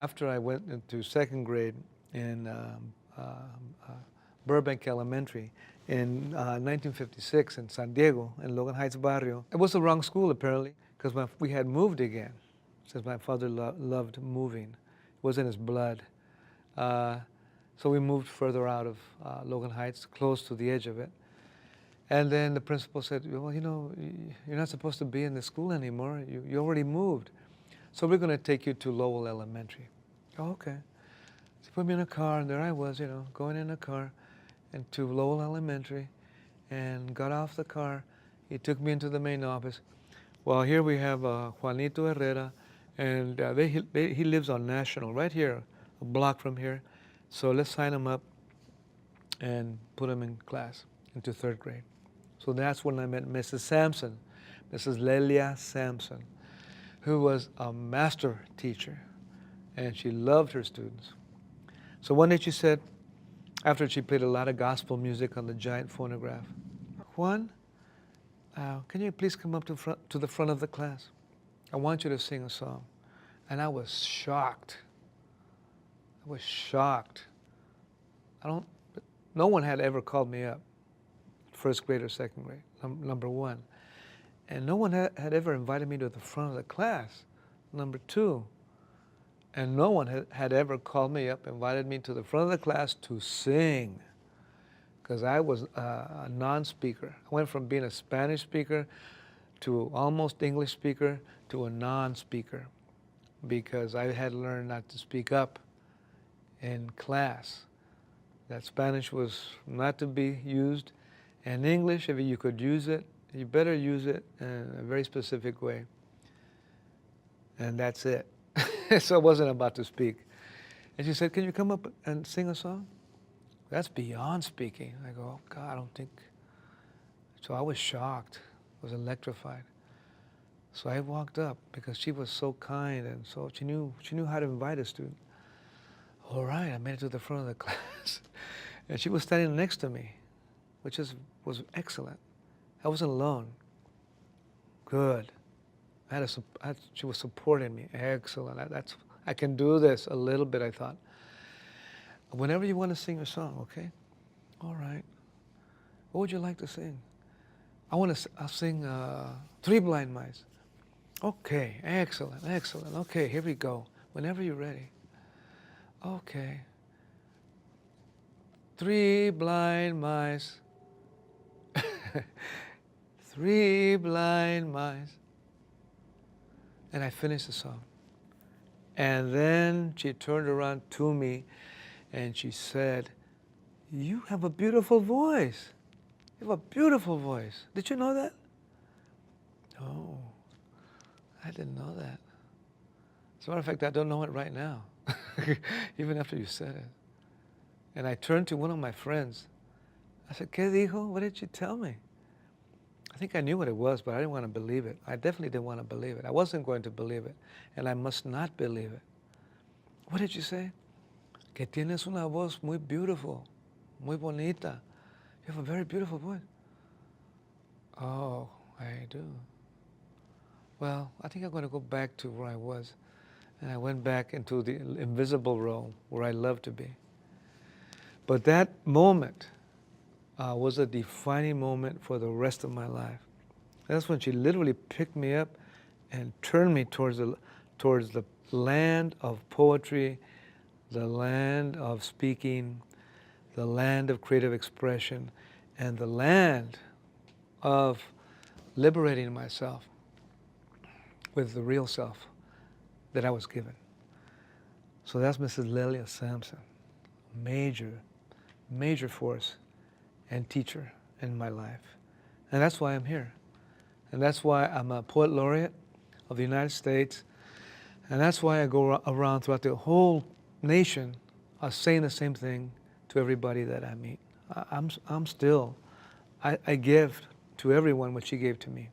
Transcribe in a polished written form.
After I went into second grade in Burbank Elementary in 1956 in San Diego, in Logan Heights Barrio, it was the wrong school apparently, because we had moved again, since my father loved moving. It was in his blood. So we moved further out of Logan Heights, close to the edge of it. And then the principal said, well, you know, you're not supposed to be in the school anymore. You already moved. So we're going to take you to Lowell Elementary. Oh, okay. So he put me in a car, and there I was, you know, going in a car and to Lowell Elementary, and got off the car. He took me into the main office. Well, here we have Juanito Herrera, and he lives on National, right here, a block from here. So let's sign him up and put him in class, into third grade. So that's when I met Mrs. Sampson, Mrs. Lelia Sampson, who was a master teacher, and she loved her students. So one day she said, after she played a lot of gospel music on the giant phonograph, Juan, can you please come up to the front of the class? I want you to sing a song. And I was shocked. I was shocked. No one had ever called me up, first grade or second grade, number one. And no one had ever invited me to the front of the class, number two. And no one had ever called me up, invited me to the front of the class to sing, because I was a non-speaker. I went from being a Spanish speaker to almost English speaker to a non-speaker, because I had learned not to speak up in class. That Spanish was not to be used, and English, if you could use it, you better use it in a very specific way. And that's it. So I wasn't about to speak. And she said, can you come up and sing a song? That's beyond speaking. I go, oh God, I don't think. So I was shocked, I was electrified. So I walked up because she was so kind, and so she knew how to invite a student. All right, I made it to the front of the class. And she was standing next to me, which was excellent. I wasn't alone. Good. She was supporting me. Excellent. I can do this a little bit, I thought. Whenever you want to sing a song, okay? All right. What would you like to sing? I'll sing Three Blind Mice. Okay, excellent, excellent. Okay, here we go. Whenever you're ready. Okay. Three blind mice. Three blind mice. And I finished the song. And then she turned around to me and she said, you have a beautiful voice. You have a beautiful voice. Did you know that? No, I didn't know that. As a matter of fact, I don't know it right now, even after you said it. And I turned to one of my friends. I said, ¿Qué dijo? What did she tell me? I think I knew what it was, but I didn't want to believe it. I definitely didn't want to believe it. I wasn't going to believe it, and I must not believe it. What did you say? Que tienes una voz muy beautiful, muy bonita. You have a very beautiful voice. Oh, I do. Well, I think I'm going to go back to where I was. And I went back into the invisible realm where I love to be. But that moment was a defining moment for the rest of my life. That's when she literally picked me up and turned me towards the land of poetry, the land of speaking, the land of creative expression, and the land of liberating myself with the real self that I was given. So that's Mrs. Lelia Sampson, major, major force and teacher in my life. And that's why I'm here. And that's why I'm a poet laureate of the United States. And that's why I go around throughout the whole nation saying the same thing to everybody that I meet. I give to everyone what she gave to me.